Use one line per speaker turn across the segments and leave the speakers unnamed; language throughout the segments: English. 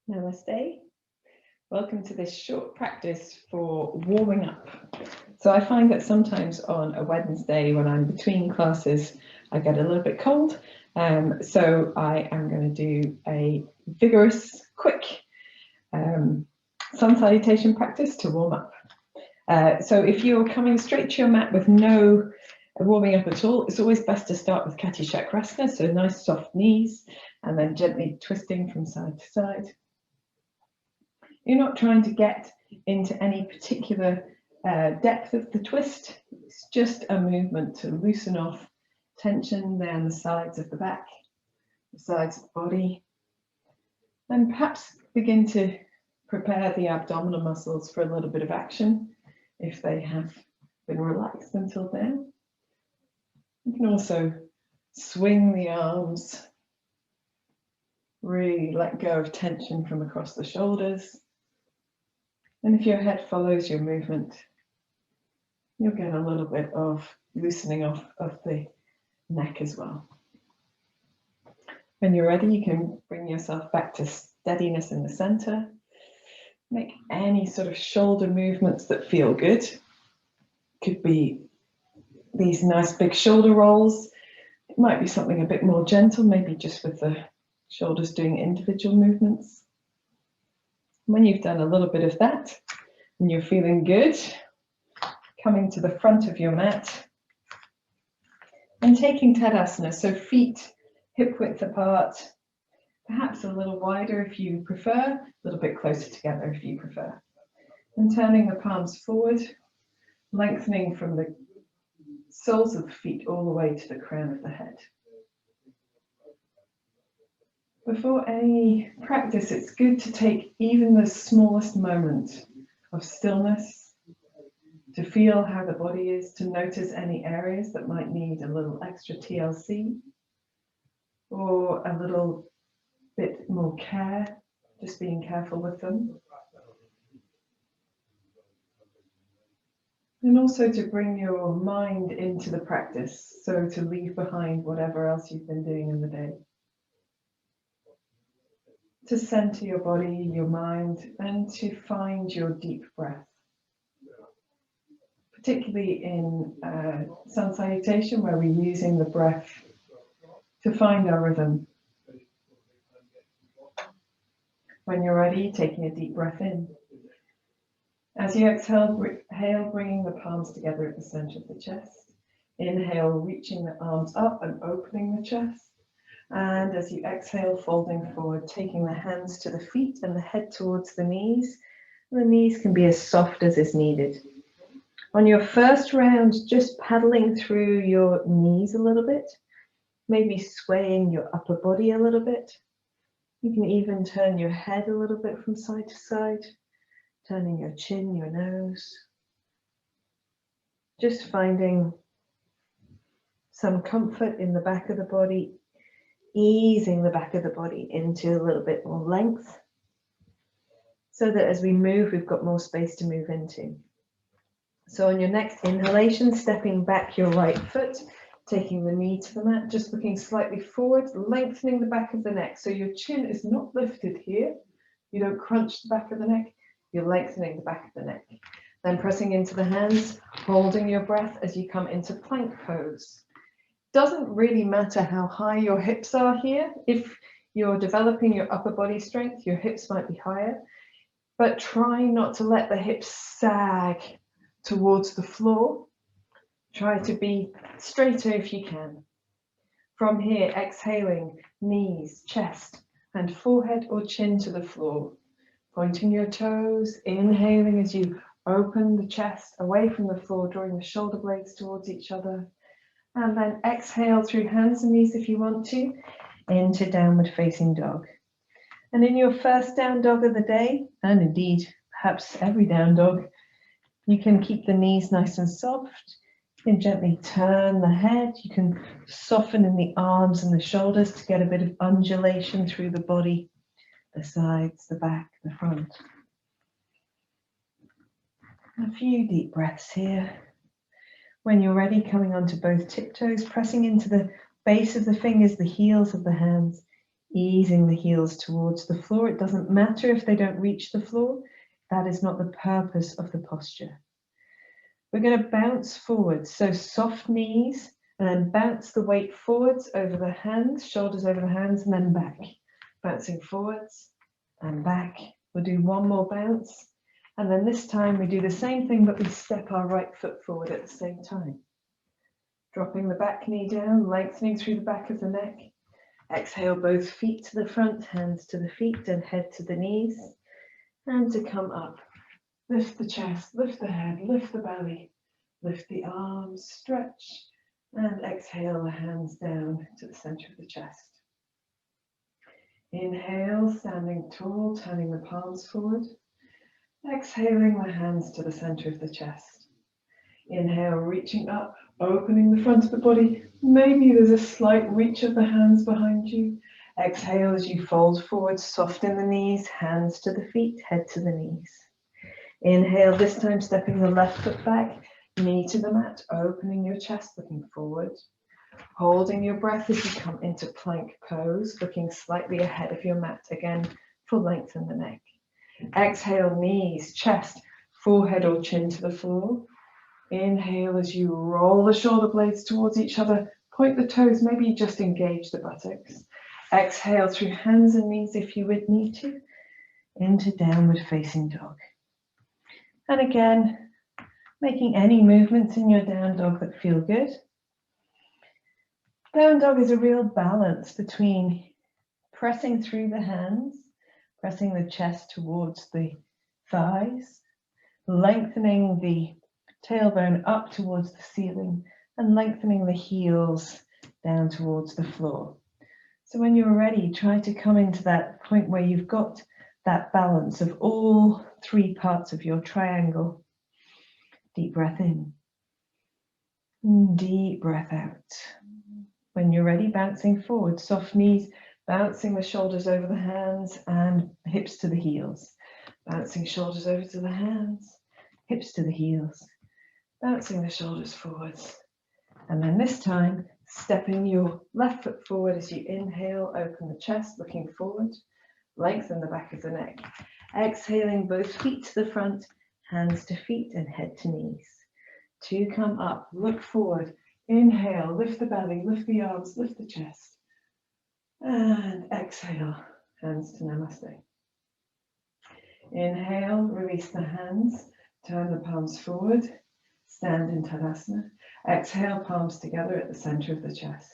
Namaste. Welcome to this short practice for warming up. So I find that sometimes on a Wednesday when I'm between classes, I get a little bit cold. So I am going to do a vigorous, quick sun salutation practice to warm up. So if you're coming straight to your mat with no warming up at all, it's always best to start with Kati Chakrasana, so nice soft knees, and then gently twisting from side to side. You're not trying to get into any particular depth of the twist. It's just a movement to loosen off tension down the sides of the back, the sides of the body, and perhaps begin to prepare the abdominal muscles for a little bit of action if they have been relaxed until now. You can also swing the arms, really let go of tension from across the shoulders. And if your head follows your movement, you'll get a little bit of loosening off of the neck as well. When you're ready, you can bring yourself back to steadiness in the center. Make any sort of shoulder movements that feel good. Could be these nice big shoulder rolls. It might be something a bit more gentle, maybe just with the shoulders doing individual movements. When you've done a little bit of that and you're feeling good, coming to the front of your mat and taking Tadasana, so feet hip width apart, perhaps a little wider if you prefer, a little bit closer together if you prefer. And turning the palms forward, lengthening from the soles of the feet all the way to the crown of the head. Before any practice, it's good to take even the smallest moment of stillness, to feel how the body is, to notice any areas that might need a little extra TLC or a little bit more care, just being careful with them. And also to bring your mind into the practice, so to leave behind whatever else you've been doing in the day. To center your body, your mind, and to find your deep breath. Particularly in sun salutation, where we're using the breath to find our rhythm. When you're ready, taking a deep breath in. As you exhale, bringing the palms together at the center of the chest. Inhale, reaching the arms up and opening the chest. And as you exhale, folding forward, taking the hands to the feet and the head towards the knees. The knees can be as soft as is needed. On your first round, just paddling through your knees a little bit, maybe swaying your upper body a little bit. You can even turn your head a little bit from side to side, turning your chin, your nose. Just finding some comfort in the back of the body, easing the back of the body into a little bit more length, so that as we move, we've got more space to move into. So on your next inhalation, stepping back your right foot, taking the knee to the mat, just looking slightly forward, lengthening the back of the neck. So your chin is not lifted here. You don't crunch the back of the neck, you're lengthening the back of the neck. Then pressing into the hands, holding your breath as you come into plank pose. Doesn't really matter how high your hips are here. If you're developing your upper body strength, your hips might be higher, but try not to let the hips sag towards the floor. Try to be straighter if you can. From here, exhaling, knees, chest, and forehead or chin to the floor. Pointing your toes, inhaling as you open the chest away from the floor, drawing the shoulder blades towards each other. And then exhale through hands and knees if you want to, into downward facing dog. And in your first down dog of the day, and indeed perhaps every down dog, you can keep the knees nice and soft. You can gently turn the head. You can soften in the arms and the shoulders to get a bit of undulation through the body, the sides, the back, the front. A few deep breaths here. When you're ready, coming onto both tiptoes, pressing into the base of the fingers, the heels of the hands, Easing the heels towards the floor. It doesn't matter if they don't reach the floor. That is not the purpose of the posture. We're going to bounce forward. So soft knees, and then bounce the weight forwards over the hands, shoulders over the hands, and then back. Bouncing forwards and back. We'll do one more bounce. And then this time we do the same thing, but we step our right foot forward at the same time. Dropping the back knee down, lengthening through the back of the neck. Exhale, both feet to the front, hands to the feet and head to the knees. And to come up, lift the chest, lift the head, lift the belly, lift the arms, stretch, and exhale the hands down to the center of the chest. Inhale, standing tall, turning the palms forward. Exhaling the hands to the center of the chest. Inhale, reaching up, opening the front of the body. Maybe there's a slight reach of the hands behind you. Exhale as you fold forward, soften the knees, hands to the feet, head to the knees. Inhale, this time stepping the left foot back, knee to the mat, opening your chest, looking forward. Holding your breath as you come into plank pose, looking slightly ahead of your mat, again, full length in the neck. Exhale, knees, chest, forehead or chin to the floor. Inhale as you roll the shoulder blades towards each other, point the toes, maybe just engage the buttocks. Exhale through hands and knees if you would need to, into downward facing dog. And again, making any movements in your down dog that feel good. Down dog is a real balance between pressing through the hands, pressing the chest towards the thighs, lengthening the tailbone up towards the ceiling, and lengthening the heels down towards the floor. So when you're ready, try to come into that point where you've got that balance of all three parts of your triangle. Deep breath in. Deep breath out. When you're ready, bouncing forward, soft knees, bouncing the shoulders over the hands and hips to the heels. Bouncing shoulders over to the hands, hips to the heels. Bouncing the shoulders forwards. And then this time, stepping your left foot forward as you inhale, open the chest, looking forward. Lengthen the back of the neck. Exhaling both feet to the front, hands to feet and head to knees. To come up, look forward. Inhale, lift the belly, lift the arms, lift the chest. And exhale, hands to namaste. Inhale, release the hands, turn the palms forward, stand in Tadasana. Exhale, palms together at the center of the chest.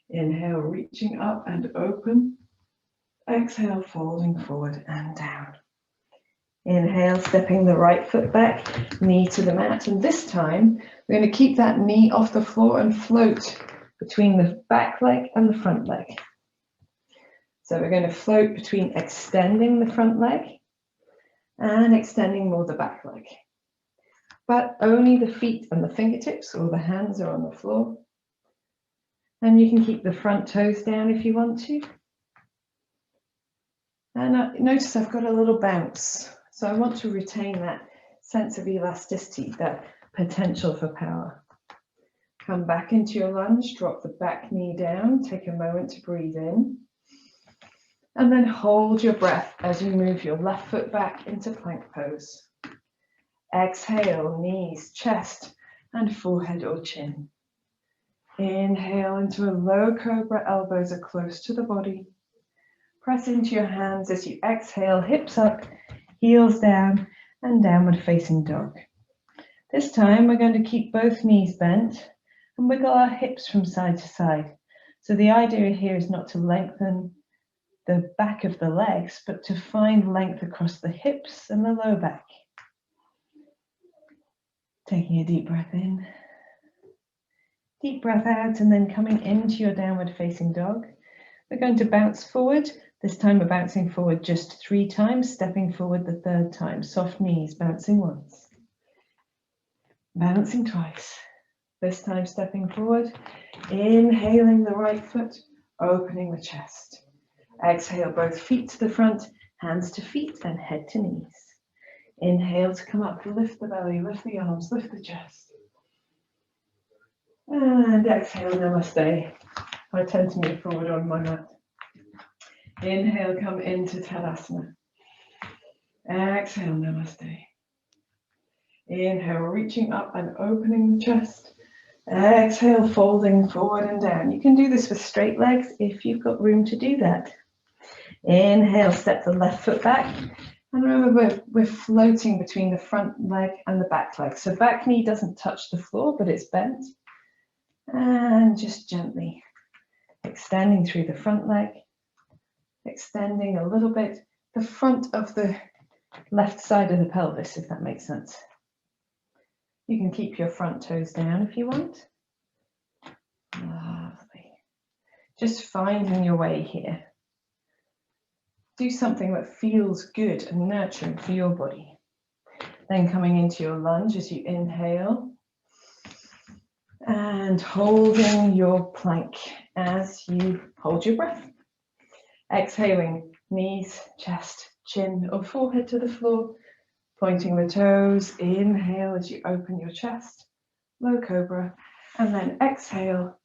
Inhale, reaching up and open. Exhale, folding forward and down. Inhale, stepping the right foot back, knee to the mat. And this time, we're going to keep that knee off the floor and float between the back leg and the front leg. So we're going to float between extending the front leg and extending more the back leg. But only the feet and the fingertips or the hands are on the floor. And you can keep the front toes down if you want to. And notice I've got a little bounce. So I want to retain that sense of elasticity, that potential for power. Come back into your lunge, drop the back knee down, take a moment to breathe in. And then hold your breath as you move your left foot back into plank pose. Exhale, knees, chest, and forehead or chin. Inhale into a low cobra, elbows are close to the body. Press into your hands as you exhale, hips up, heels down, and downward facing dog. This time we're going to keep both knees bent and wiggle our hips from side to side. So the idea here is not to lengthen the back of the legs, but to find length across the hips and the low back. Taking a deep breath in, deep breath out, and then coming into your downward facing dog. We're going to bounce forward. This time we're bouncing forward just 3 times, stepping forward the 3rd time. Soft knees, bouncing once, bouncing twice. This time stepping forward, inhaling the right foot, opening the chest. Exhale, both feet to the front, hands to feet and head to knees. Inhale to come up, lift the belly, lift the arms, lift the chest. And exhale, namaste. I tend to move forward on my mat. Inhale, come into Tadasana. Exhale, Namaste. Inhale, reaching up and opening the chest. Exhale, folding forward and down. You can do this with straight legs if you've got room to do that. Inhale, step the left foot back. And remember, we're floating between the front leg and the back leg. So back knee doesn't touch the floor, but it's bent. And just gently extending through the front leg, extending a little bit the front of the left side of the pelvis, if that makes sense. You can keep your front toes down if you want. Lovely. Just finding your way here. Do something that feels good and nurturing for your body. Then coming into your lunge as you inhale and holding your plank as you hold your breath. Exhaling, knees, chest, chin or forehead to the floor, pointing the toes. Inhale as you open your chest, low cobra, and then exhale,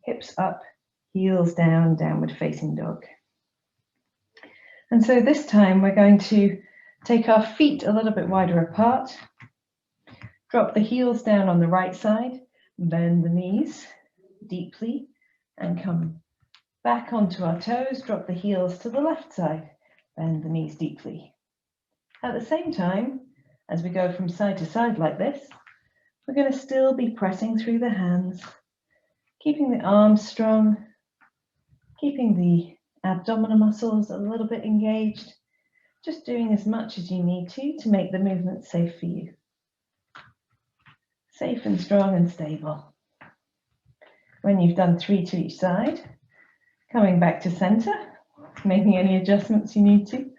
hips up, heels down, downward facing dog. And so this time we're going to take our feet a little bit wider apart, drop the heels down on the right side, bend the knees deeply and come back onto our toes, drop the heels to the left side, bend the knees deeply. At the same time, as we go from side to side like this, we're going to still be pressing through the hands, keeping the arms strong, keeping the abdominal muscles a little bit engaged, just doing as much as you need to make the movement safe for you. Safe and strong and stable. When you've done 3 to each side, coming back to center, making any adjustments you need to.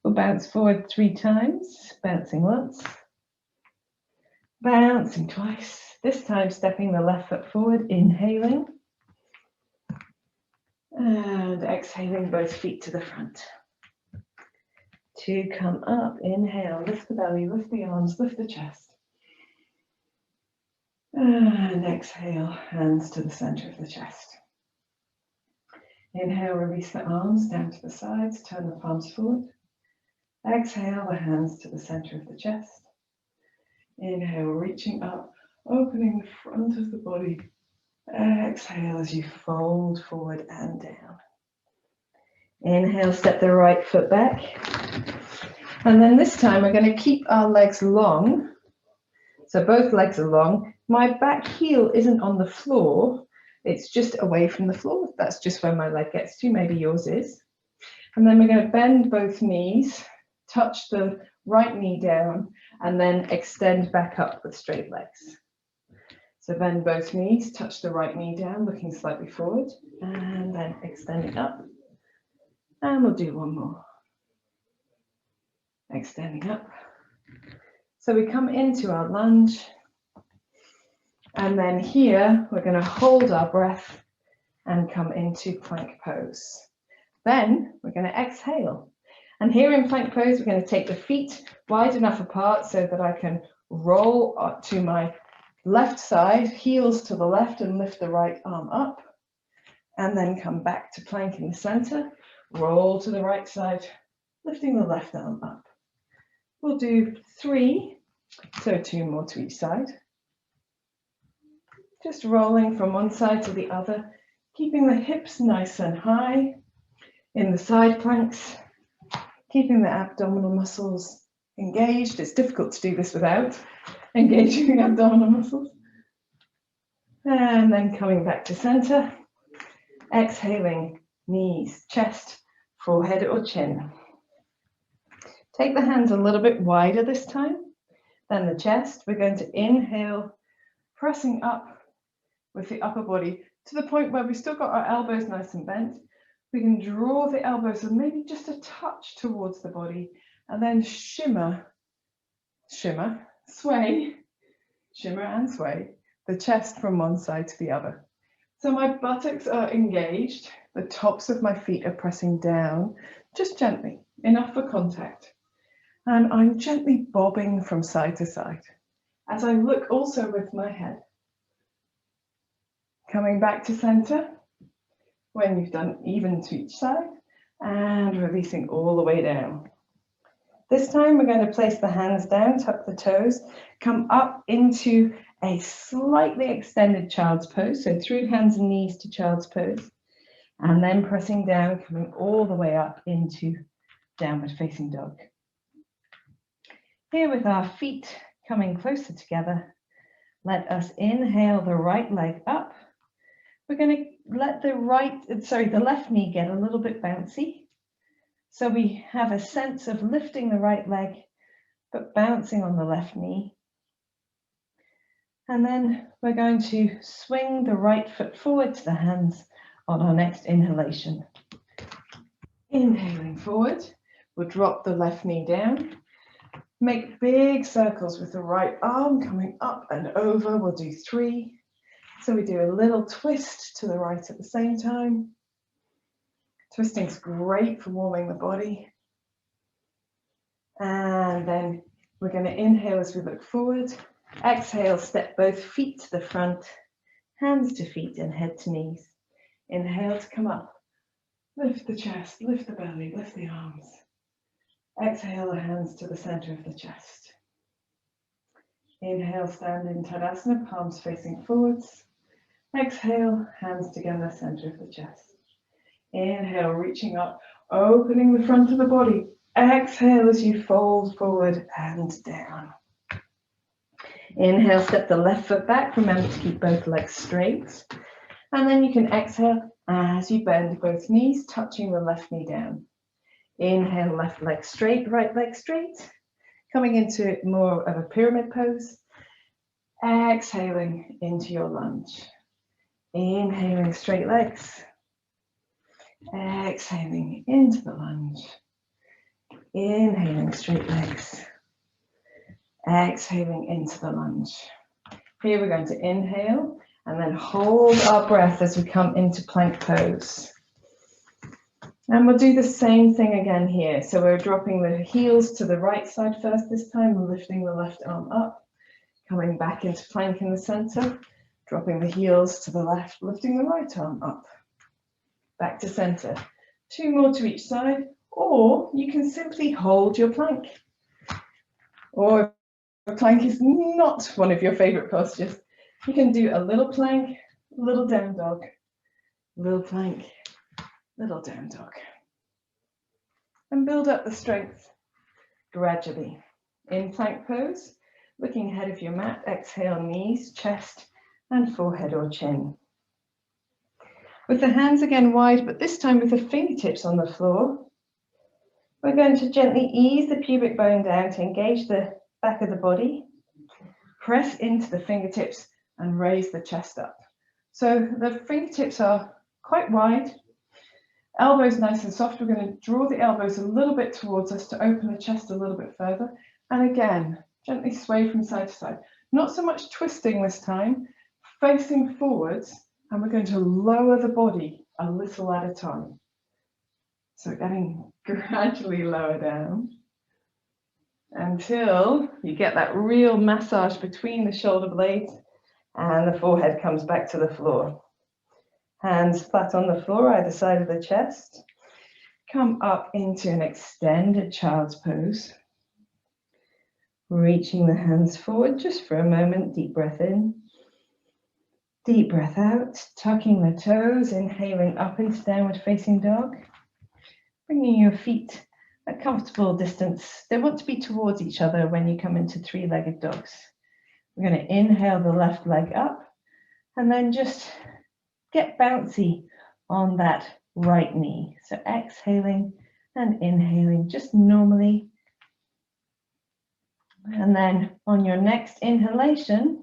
We'll bounce forward 3 times, bouncing once, bouncing twice, this time stepping the left foot forward, inhaling, and exhaling both feet to the front. To come up, inhale, lift the belly, lift the arms, lift the chest. And exhale, hands to the center of the chest. Inhale, release the arms down to the sides, turn the palms forward. Exhale, the hands to the center of the chest. Inhale, reaching up, opening the front of the body. Exhale as you fold forward and down. Inhale, step the right foot back. And then this time we're going to keep our legs long. So both legs are long. My back heel isn't on the floor. It's just away from the floor. That's just where my leg gets to. Maybe yours is. And then we're going to bend both knees, touch the right knee down, and then extend back up with straight legs. So bend both knees, touch the right knee down, looking slightly forward, and then extending up. And we'll do one more. Extending up. So we come into our lunge. And then here, we're going to hold our breath and come into plank pose. Then we're going to exhale. And here in plank pose, we're going to take the feet wide enough apart so that I can roll up to my left side, heels to the left, and lift the right arm up. And then come back to plank in the center, roll to the right side, lifting the left arm up. We'll do 3, so 2 more to each side. Just rolling from one side to the other, keeping the hips nice and high in the side planks, keeping the abdominal muscles engaged. It's difficult to do this without engaging the abdominal muscles. And then coming back to center, exhaling, knees, chest, forehead or chin. Take the hands a little bit wider this time than the chest. We're going to inhale, pressing up with the upper body to the point where we've still got our elbows nice and bent. We can draw the elbows and maybe just a touch towards the body, and then shimmer, sway, shimmer and sway the chest from one side to the other. So my buttocks are engaged, the tops of my feet are pressing down, just gently, enough for contact. And I'm gently bobbing from side to side as I look also with my head. Coming back to center when you've done even to each side,
and releasing all the way down. This time we're going to place the hands down, tuck the toes, come up into a slightly extended child's pose, so through hands and knees to child's pose, and then pressing down, coming all the way up into downward facing dog. Here with our feet coming closer together, let us inhale the right leg up. We're going to let the left knee get a little bit bouncy. So we have a sense of lifting the right leg, but bouncing on the left knee. And then we're going to swing the right foot forward to the hands on our next inhalation. Inhaling forward, we'll drop the left knee down. Make big circles with the right arm coming up and over. We'll do 3. So we do a little twist to the right at the same time. Twisting is great for warming the body. And then we're going to inhale as we look forward. Exhale, step both feet to the front, hands to feet and head to knees. Inhale to come up. Lift the chest, lift the belly, lift the arms. Exhale the hands to the center of the chest. Inhale, stand in Tadasana, palms facing forwards. Exhale, hands together, center of the chest. Inhale, reaching up, opening the front of the body. Exhale as you fold forward and down. Inhale, step the left foot back. Remember to keep both legs straight. And then you can exhale as you bend both knees, touching the left knee down. Inhale, left leg straight, right leg straight. Coming into more of a pyramid pose. Exhaling into your lunge. Inhaling, straight legs. Exhaling into the lunge. Inhaling, straight legs. Exhaling into the lunge. Here we're going to inhale and then hold our breath as we come into plank pose. And we'll do the same thing again here. So we're dropping the heels to the right side first this time, lifting the left arm up, coming back into plank in the center, dropping the heels to the left, lifting the right arm up, back to center. 2 more to each side, or you can simply hold your plank. Or if plank is not one of your favorite postures, you can do a little plank, little down dog, little plank, little down dog. And build up the strength gradually. In plank pose, looking ahead of your mat, exhale knees, chest, and forehead or chin. With the hands again wide, but this time with the fingertips on the floor, we're going to gently ease the pubic bone down to engage the back of the body, press into the fingertips and raise the chest up. So the fingertips are quite wide, elbows nice and soft. We're going to draw the elbows a little bit towards us to open the chest a little bit further. And again, gently sway from side to side. Not so much twisting this time, facing forwards, and we're going to lower the body a little at a time. So getting gradually lower down until you get that real massage between the shoulder blades and the forehead comes back to the floor. Hands flat on the floor, either side of the chest. Come up into an extended child's pose. Reaching the hands forward just for a moment. Deep breath in. Deep breath out. Tucking the toes, inhaling up into downward facing dog. Bringing your feet a comfortable distance. They want to be towards each other when you come into 3-legged dogs. We're going to inhale the left leg up and then just get bouncy on that right knee. So exhaling and inhaling just normally. And then on your next inhalation,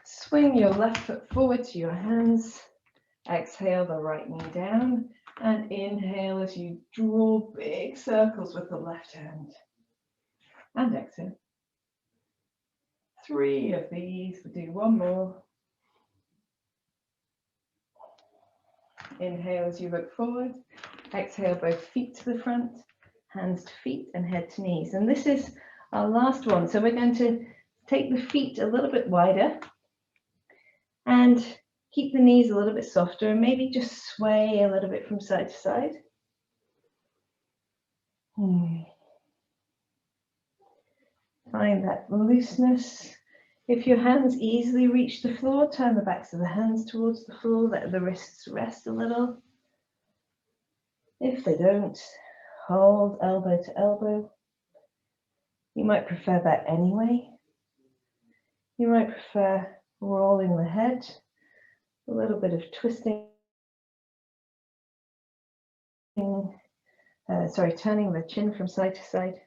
swing your left foot forward to your hands. Exhale the right knee down and inhale as you draw big circles with the left hand. And exhale. 3 of these. We'll do 1 more. Inhale as you look forward. Exhale both feet to the front, hands to feet and head to knees. And this is our last one. So we're going to take the feet a little bit wider and keep the knees a little bit softer and maybe just sway a little bit from side to side.
Find that looseness. If your hands easily reach the floor, turn the backs of the hands towards the floor, let the wrists rest a little. If they don't, hold elbow to elbow. You might prefer that anyway. You might prefer rolling the head, a little bit of twisting, turning the chin from side to side.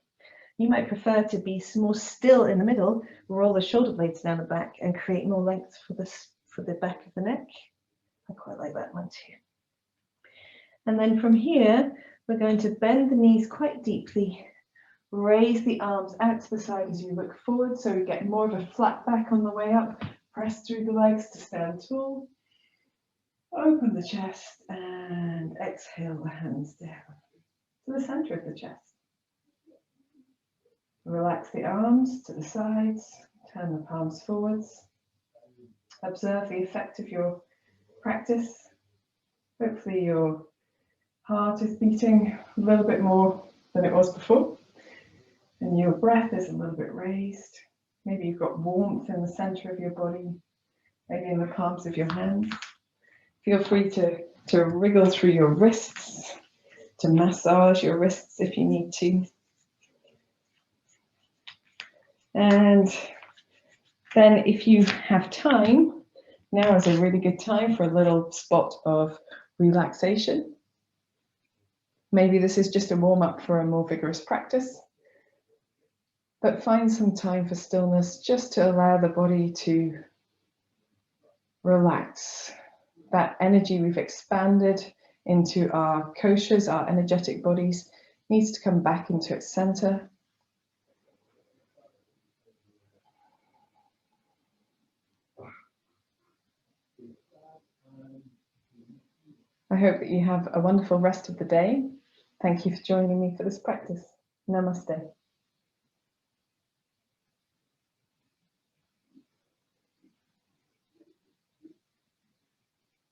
You might prefer to be more still in the middle, roll the shoulder blades down the back and create more length for the back of the neck. I quite like that one too. And then from here, we're going to bend the knees quite deeply, raise the arms out to the side as you look forward, so we get more of a flat back on the way up. Press through the legs to stand tall. Open the chest and exhale the hands down to the center of the chest. Relax the arms to the sides, turn the palms forwards. Observe the effect of your practice. Hopefully your heart is beating a little bit more than it was before, and your breath is a little bit raised. Maybe you've got warmth in the center of your body, maybe in the palms of your hands. Feel free to wriggle through your wrists, to massage your wrists if you need to. And then if you have time, now is a really good time for a little spot of relaxation. Maybe this is just a warm-up for a more vigorous practice, but find some time for stillness just to allow the body to relax. That energy we've expanded into our koshas, our energetic bodies, needs to come back into its center. I hope that you have a wonderful rest of the day. Thank you for joining me for this practice. Namaste.